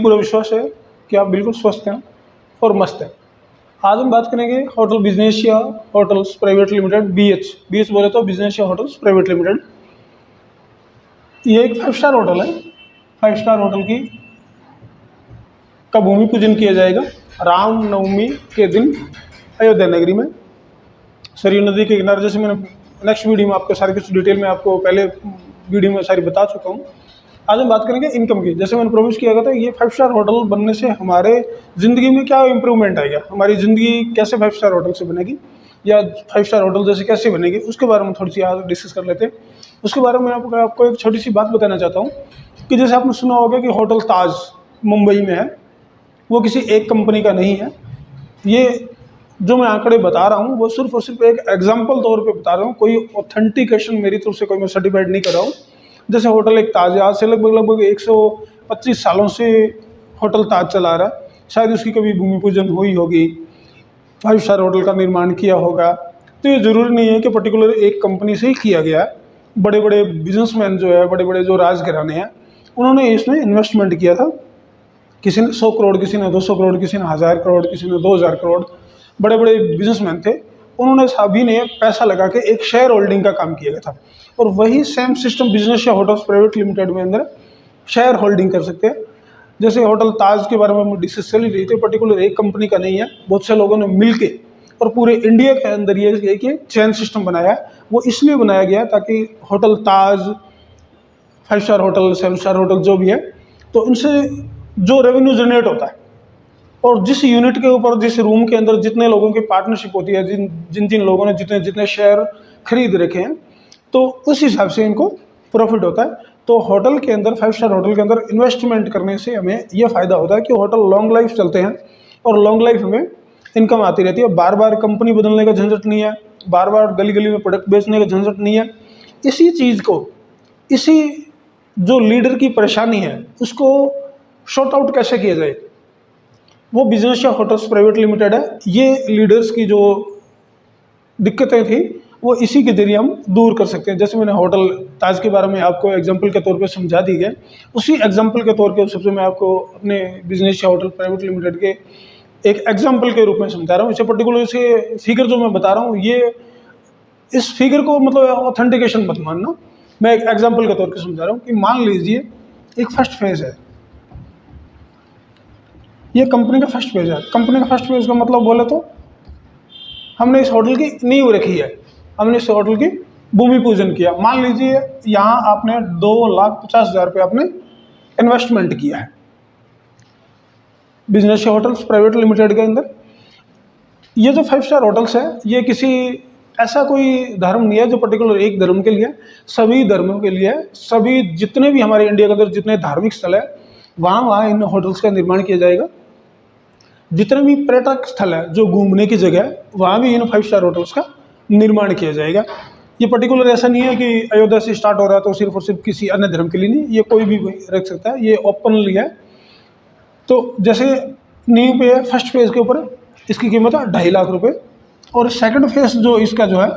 पूरा विश्वास है कि आप बिल्कुल स्वस्थ हैं और मस्त हैं। आज हम बात करेंगे होटल बिजनेस या होटल्स प्राइवेट लिमिटेड, BH बोले तो बिजनेस या होटल्स प्राइवेट लिमिटेड। ये एक 5 स्टार होटल है। 5 स्टार होटल का भूमि पूजन किया जाएगा रामनवमी के दिन अयोध्या नगरी में, सरयू नदी के किनारे। जैसे मैंने नेक्स्ट वीडियो में आपको सारी कुछ डिटेल में आपको पहले वीडियो में सारी बता चुका हूँ। आज हम बात करेंगे इनकम की। जैसे मैंने प्रॉमिस किया था, ये 5 स्टार होटल बनने से हमारे ज़िंदगी में क्या इंप्रूवमेंट आएगा, हमारी ज़िंदगी कैसे 5 स्टार होटल से बनेगी या 5 स्टार होटल जैसे कैसे बनेगी, उसके बारे में थोड़ी सी आज डिस्कस कर लेते हैं। उसके बारे में आपको एक छोटी सी बात बताना चाहता हूँ कि जैसे आपने सुना होगा कि होटल ताज मुंबई में है, वो किसी एक कंपनी का नहीं है। ये जो मैं आंकड़े बता रहा हूँ वो सिर्फ और सिर्फ एक एग्जाम्पल तौर पे बता रहा हूँ, कोई ऑथेंटिकेशन मेरी तरफ से कोई मैं सर्टिफाइड नहीं कर रहा हूँ। जैसे होटल एक ताज है, आज से लगभग 125 सालों से होटल ताज चला रहा है, शायद उसकी कभी भूमि पूजन हुई होगी, 5 स्टार होटल का निर्माण किया होगा। तो ये ज़रूरी नहीं है कि पर्टिकुलर एक कंपनी से ही किया गया है। बड़े बड़े बिजनेसमैन जो है, बड़े बड़े जो राजघराने हैं, उन्होंने इसमें इन्वेस्टमेंट किया था। किसी ने 100 करोड़, किसी ने 200 करोड़, किसी ने 1000 करोड़, किसी ने 2000 करोड़। बड़े बड़े बिजनेसमैन थे, उन्होंने सभी ने पैसा लगा के एक शेयर होल्डिंग का काम किया था। और वही सेम सिस्टम बिजनेस या होटल्स प्राइवेट लिमिटेड में अंदर शेयर होल्डिंग कर सकते हैं। जैसे होटल ताज के बारे में हम डिस्कस चल रही थी, पर्टिकुलर एक कंपनी का नहीं है, बहुत से लोगों ने मिलके और पूरे इंडिया के अंदर ये एक चेन सिस्टम बनाया है। वो इसलिए बनाया गया ताकि होटल ताज, 5 स्टार होटल, 7 स्टार होटल जो भी है, तो इनसे जो रेवेन्यू जनरेट होता है और जिस यूनिट के ऊपर, जिस रूम के अंदर जितने लोगों की पार्टनरशिप होती है, जिन लोगों ने जितने शेयर खरीद रखे हैं, तो उस हिसाब से इनको प्रॉफिट होता है। तो होटल के अंदर, 5 स्टार होटल के अंदर इन्वेस्टमेंट करने से हमें यह फ़ायदा होता है कि होटल लॉन्ग लाइफ चलते हैं और लॉन्ग लाइफ में इनकम आती रहती है। बार बार कंपनी बदलने का झंझट नहीं है, बार बार गली गली में प्रोडक्ट बेचने का झंझट नहीं है। इसी चीज़ को, इसी जो लीडर की परेशानी है, उसको शॉर्ट आउट कैसे किया जाए, वो बिजनेस या होटल्स प्राइवेट लिमिटेड है। ये लीडर्स की जो दिक्कतें थी वो इसी के जरिए हम दूर कर सकते हैं। जैसे मैंने होटल ताज के बारे में आपको एग्जांपल के तौर पे समझा दी गया, उसी एग्जांपल के तौर पे सबसे मैं आपको अपने बिजनेस या होटल प्राइवेट लिमिटेड के एक एग्जांपल के रूप में समझा रहा हूँ। इसे पर्टिकुलर से फिगर जो मैं बता रहा हूँ, ये इस फिगर को मतलब ऑथेंटिकेशन मत मानना, मैं एक एग्जाम्पल के तौर पर समझा रहा हूँ कि मान लीजिए एक फर्स्ट फेज है, ये कंपनी का फर्स्ट फेज है। कंपनी का फर्स्ट फेज का मतलब बोले तो हमने इस होटल की नींव रखी है, हमने इस होटल की भूमि पूजन किया। मान लीजिए यहाँ आपने 2,50,000 रुपये आपने इन्वेस्टमेंट किया है बिजनेस होटल्स प्राइवेट लिमिटेड के अंदर। ये जो 5 स्टार होटल्स है, ये किसी ऐसा कोई धर्म नहीं है जो पर्टिकुलर एक धर्म के लिए, सभी धर्मों के लिए, सभी जितने भी हमारे इंडिया के अंदर जितने धार्मिक स्थल है, वहाँ इन होटल्स का निर्माण किया जाएगा। जितने भी पर्यटक स्थल है, जो घूमने की जगह है, वहाँ भी इन 5 स्टार होटल्स का निर्माण किया जाएगा। ये पर्टिकुलर ऐसा नहीं है कि अयोध्या से स्टार्ट हो रहा है तो सिर्फ और सिर्फ किसी अन्य धर्म के लिए नहीं, ये कोई भी रख सकता है, ये ओपनली है। तो जैसे नींव पे है, फर्स्ट फेज के ऊपर इसकी कीमत है 2.5 लाख रुपए, और सेकंड फेज जो इसका जो है,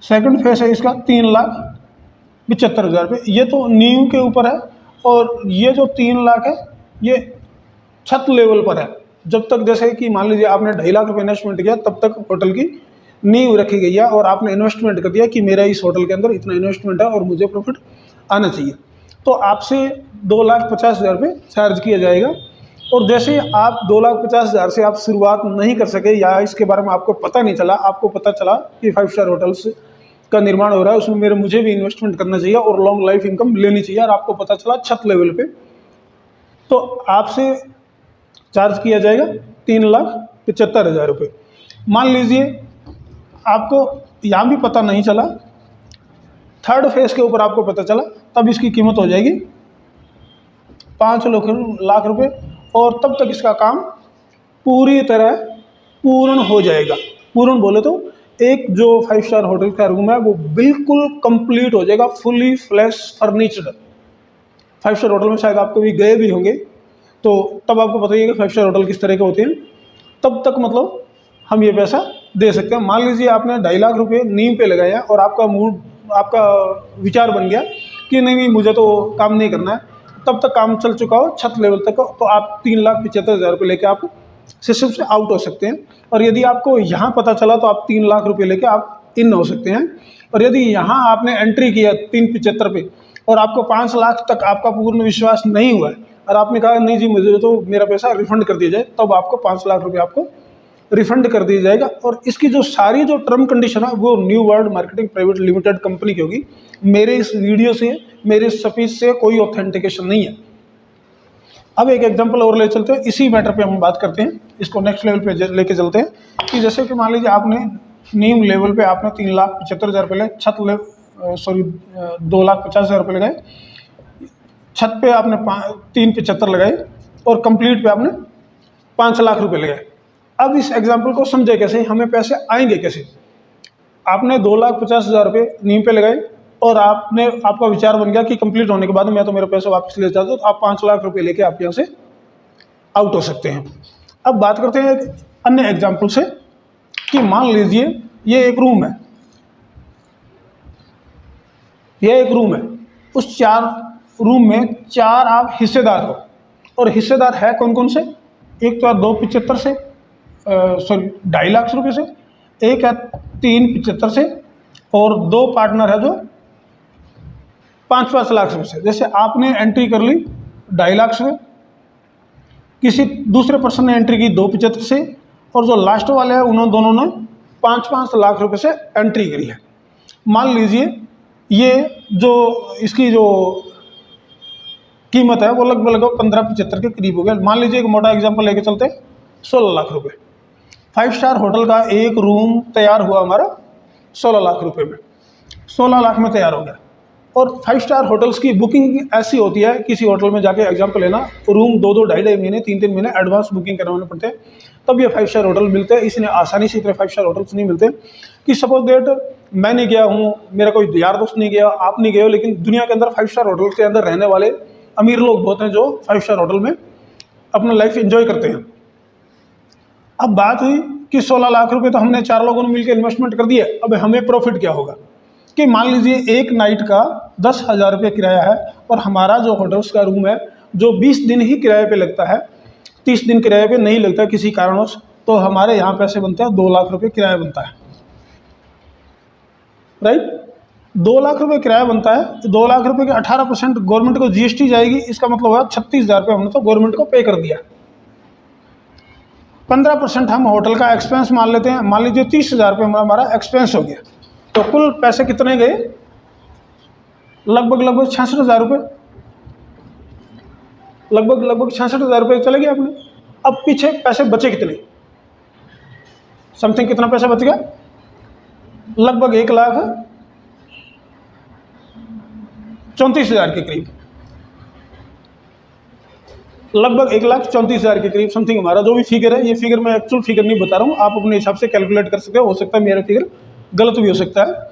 सेकंड फेज है इसका 3,75,000 रुपये। ये तो नींव के ऊपर है, और ये जो 3 लाख है ये छत लेवल पर है। जब तक जैसे कि मान लीजिए आपने 2.5 लाख रुपये इन्वेस्टमेंट किया, तब तक होटल की नींव रखी गई है और आपने इन्वेस्टमेंट कर दिया कि मेरा इस होटल के अंदर इतना इन्वेस्टमेंट है और मुझे प्रॉफिट आना चाहिए। तो आपसे 2,50,000 रुपये चार्ज किया जाएगा। और जैसे आप 2,50,000 से आप शुरुआत नहीं कर सके या इसके बारे में आपको पता नहीं चला, आपको पता चला कि 5 स्टार होटल्स का निर्माण हो रहा है, उसमें मुझे भी इन्वेस्टमेंट करना चाहिए और लॉन्ग लाइफ इनकम लेनी चाहिए, और आपको पता चला छत लेवल पे, तो आपसे चार्ज किया जाएगा 3,75,000 रुपये। मान लीजिए आपको यहाँ भी पता नहीं चला, थर्ड फेज के ऊपर आपको पता चला, तब इसकी कीमत हो जाएगी 5 लाख रुपये, और तब तक इसका काम पूरी तरह पूर्ण हो जाएगा। पूर्ण बोले तो एक जो 5 स्टार होटल का रूम है वो बिल्कुल कंप्लीट हो जाएगा, फुली फ्लैश फर्नीचर्ड। 5 स्टार होटल में शायद आप कभी गए भी होंगे, तो तब आपको पता ही है कि 5 स्टार होटल किस तरह के होते हैं। तब तक मतलब हम ये पैसा दे सकते हैं। मान लीजिए आपने 2.5 लाख रुपये नींव पे लगाया और आपका विचार बन गया कि नहीं मुझे तो काम नहीं करना है, तब तक काम चल चुका हो, छत लेवल तक हो, तो आप 3,75,000 रुपये लेके आप सिस्टम से आउट हो सकते हैं। और यदि आपको यहाँ पता चला तो आप 3 लाख रुपये लेके आप इन हो सकते हैं। और यदि यहाँ आपने एंट्री किया 375 पे और आपको 5 लाख तक आपका पूर्ण विश्वास नहीं हुआ है और आपने कहा नहीं जी मुझे तो मेरा पैसा रिफंड कर दिया जाए, तब आपको 5 लाख रुपये आपको रिफंड कर दिया जाएगा। और इसकी जो सारी जो टर्म कंडीशन है वो new world marketing private limited company की होगी। मेरे इस वीडियो से, मेरे स्पीच से कोई ऑथेंटिकेशन नहीं है। अब एक एग्जांपल और ले चलते हैं, इसी मैटर पे हम बात करते हैं, इसको नेक्स्ट लेवल पे लेके चलते हैं। कि जैसे कि मान लीजिए आपने नीम लेवल पे आपने 3,75,000 रुपये लगाए, छत 2,50,000 रुपये लगाए, छत पे आपने 375 लगाए और कंप्लीट पे आपने 5 लाख रुपये लगाए। अब इस एग्जाम्पल को समझे कैसे, हमें पैसे आएंगे कैसे। आपने 2,50,000 रुपये नीम पे लगाए और आपका विचार बन गया कि कंप्लीट होने के बाद मैं तो मेरे पैसे वापस ले जाता हूँ, तो आप 5 लाख रुपये लेके आप यहाँ से आउट हो सकते हैं। अब बात करते हैं एक अन्य एग्जाम्पल से कि मान लीजिए ये एक रूम है, यह एक रूम है, उस 4 रूम में 4 आप हिस्सेदार हो। और हिस्सेदार है कौन कौन से, एक तो है 275 से, सॉरी 2.5 लाख रुपये से, एक है 375 से और 2 पार्टनर है जो 5-5 लाख रुपये से। जैसे आपने एंट्री कर ली 2.5 लाख से, किसी दूसरे पर्सन ने एंट्री की 275 से और जो लास्ट वाले हैं उन्होंने दोनों ने 5-5 लाख रुपये से एंट्री करी है। मान लीजिए ये जो इसकी जो कीमत है वो लगभग 15-75 के करीब हो गया। मान लीजिए एक मोटा एग्जांपल लेके चलते हैं, 16 लाख रुपये। 5 स्टार होटल का एक रूम तैयार हुआ हमारा 16 लाख रुपये में, 16 लाख में तैयार हो गया। और 5 स्टार होटल्स की बुकिंग ऐसी होती है, किसी होटल में जाके एग्जांपल लेना, रूम 2-2, 2.5 महीने, 3-3 महीने एडवांस बुकिंग करवाने पड़ते हैं, तब ये 5 स्टार होटल मिलते हैं। इसलिए आसानी से इतने 5 स्टार होटल्स नहीं मिलते। कि सपोज डेट मैं नहीं गया हूँ, मेरा कोई यार दोस्त नहीं गया, आप नहीं गए हो, लेकिन दुनिया के अंदर 5 स्टार होटल के अंदर रहने वाले अमीर लोग बहुत हैं जो 5 स्टार होटल में अपना लाइफ एंजॉय करते हैं। अब बात हुई कि 16 लाख रुपए तो हमने 4 लोगों ने मिलकर इन्वेस्टमेंट कर दिया, अब हमें प्रॉफिट क्या होगा। कि मान लीजिए एक नाइट का 10,000 रुपये किराया है और हमारा जो होटल्स का रूम है जो 20 दिन ही किराए पे लगता है, 30 दिन किराए पे नहीं लगता किसी कारणवश, तो हमारे यहाँ पैसे बनते हैं 2 लाख रुपये किराया बनता है, राइट। 2 लाख रुपये किराया बनता है, 2 लाख रुपये के 18% गवर्नमेंट को जीएसटी जाएगी। इसका मतलब हुआ 36,000 रुपये हमने तो गवर्नमेंट को पे कर दिया। 15% हम होटल का एक्सपेंस मान लेते हैं, मान लीजिए 30,000 रुपये हमारा एक्सपेंस हो गया, तो कुल पैसे कितने गए, लगभग 66,000 रुपये, लगभग 66,000 रुपये चले गए अपने। अब पीछे पैसे बचे कितने, समथिंग कितना पैसा बच गया, लगभग 1,34,000 के करीब, लगभग 1,34,000 के करीब समथिंग हमारा जो भी फिगर है। ये फिगर मैं एक्चुअल फिगर नहीं बता रहा हूँ, आप अपने हिसाब से कैलकुलेट कर सकते हो सकता है मेरा फिगर गलत भी हो सकता है।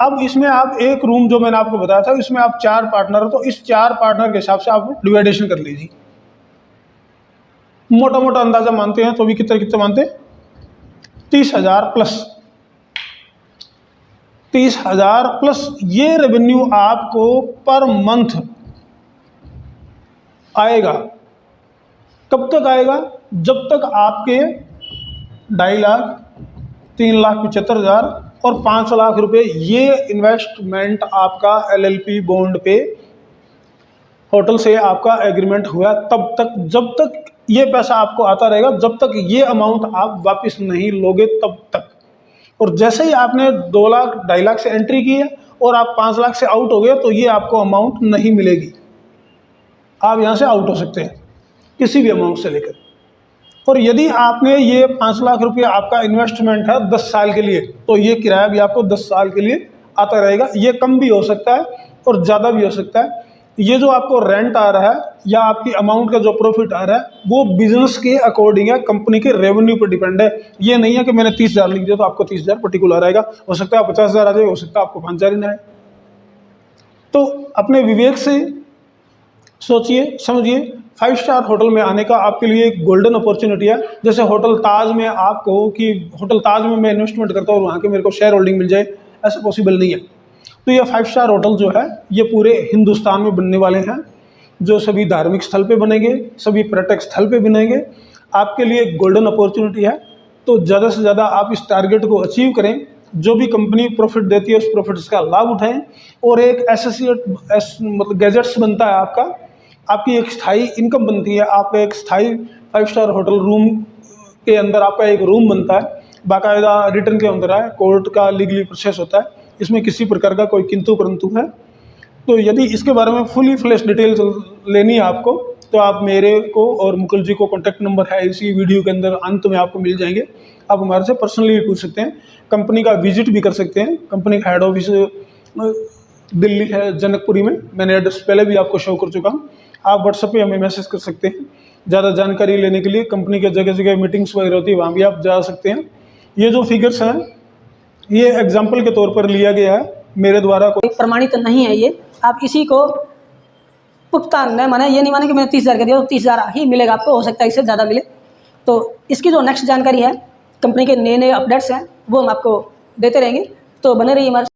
अब इसमें आप एक रूम जो मैंने आपको बताया था, इसमें आप 4 पार्टनर, तो इस 4 पार्टनर के हिसाब से आप डिवाइडेशन कर लीजिए। मोटा मोटा अंदाजा मानते हैं तो भी कितने मानते हैं, 30,000 प्लस, 30,000 प्लस ये रेवेन्यू आपको पर मंथ आएगा। कब तक आएगा, जब तक आपके 2.5 लाख, 3,75,000 और 5 लाख रुपए ये इन्वेस्टमेंट आपका LLP बॉन्ड पे होटल से आपका एग्रीमेंट हुआ, तब तक, जब तक ये पैसा आपको आता रहेगा, जब तक ये अमाउंट आप वापस नहीं लोगे तब तक। और जैसे ही आपने 2 लाख 2.5 लाख से एंट्री की है और आप 5 लाख से आउट हो गए, तो ये आपको अमाउंट नहीं मिलेगी, आप यहाँ से आउट हो सकते हैं किसी भी अमाउंट से लेकर। और यदि आपने ये 5 लाख रुपये आपका इन्वेस्टमेंट है 10 साल के लिए, तो ये किराया भी आपको 10 साल के लिए आता रहेगा। ये कम भी हो सकता है और ज़्यादा भी हो सकता है। ये जो आपको रेंट आ रहा है या आपकी अमाउंट का जो प्रॉफिट आ रहा है वो बिजनेस के अकॉर्डिंग है, कंपनी के रेवेन्यू पर डिपेंड है। ये नहीं है कि मैंने 30,000 लिख दिया तो आपको 30,000 पर्टिकुलर आएगा, हो सकता है 50,000 आ जाए, हो सकता है आपको 5,000 ही ना आए। तो अपने विवेक से सोचिए, समझिए। 5 स्टार होटल में आने का आपके लिए एक गोल्डन अपॉर्चुनिटी है। जैसे होटल ताज में आप कहो कि होटल ताज में मैं इन्वेस्टमेंट करता हूँ और वहाँ के मेरे को शेयर होल्डिंग मिल जाए, ऐसा पॉसिबल नहीं है। तो ये 5 स्टार होटल जो है ये पूरे हिंदुस्तान में बनने वाले हैं। जो सभी धार्मिक स्थल पे बनेंगे, सभी पर्यटक स्थल पे बनेंगे। आपके लिए एक गोल्डन अपॉर्चुनिटी है, तो ज़्यादा से ज़्यादा आप इस टारगेट को अचीव करें। जो भी कंपनी प्रॉफिट देती है उस प्रॉफिट्स का लाभ उठाएं और एक एसोसिएट मतलब गैजेट्स बनता है आपका, आपकी एक स्थायी इनकम बनती है। आप एक स्थायी 5 स्टार होटल रूम के अंदर आपका एक रूम बनता है, बाकायदा रिटर्न के अंदर है, कोर्ट का लीगली प्रोसेस होता है, इसमें किसी प्रकार का कोई किंतु परंतु है। तो यदि इसके बारे में फुली फ्लैश डिटेल्स लेनी है आपको, तो आप मेरे को और मुकुल जी को कॉन्टैक्ट नंबर है इसी वीडियो के अंदर अंत में आपको मिल जाएंगे। आप हमारे से पर्सनली भी पूछ सकते हैं, कंपनी का विजिट भी कर सकते हैं। कंपनी का हेड ऑफिस दिल्ली है, जनकपुरी में। मैंने एड्रेस पहले भी आपको शो कर चुका हूँ। आप व्हाट्सएप पे हमें मैसेज कर सकते हैं। ज़्यादा जानकारी लेने के लिए कंपनी के जगह जगह मीटिंग्स वगैरह होती है, वहाँ भी आप जा सकते हैं। ये जो फिगर्स हैं ये एग्जाम्पल के तौर पर लिया गया है, मेरे द्वारा कोई प्रमाणित नहीं है ये। आप इसी को पुख्ता न माने, ये नहीं माने कि मैंने 30,000 का दिया तो 30,000 ही मिलेगा आपको, हो सकता है इससे ज़्यादा मिले। तो इसकी जो नेक्स्ट जानकारी है, कंपनी के नए नए अपडेट्स हैं, वो हम आपको देते रहेंगे। तो बने रहिए हमारे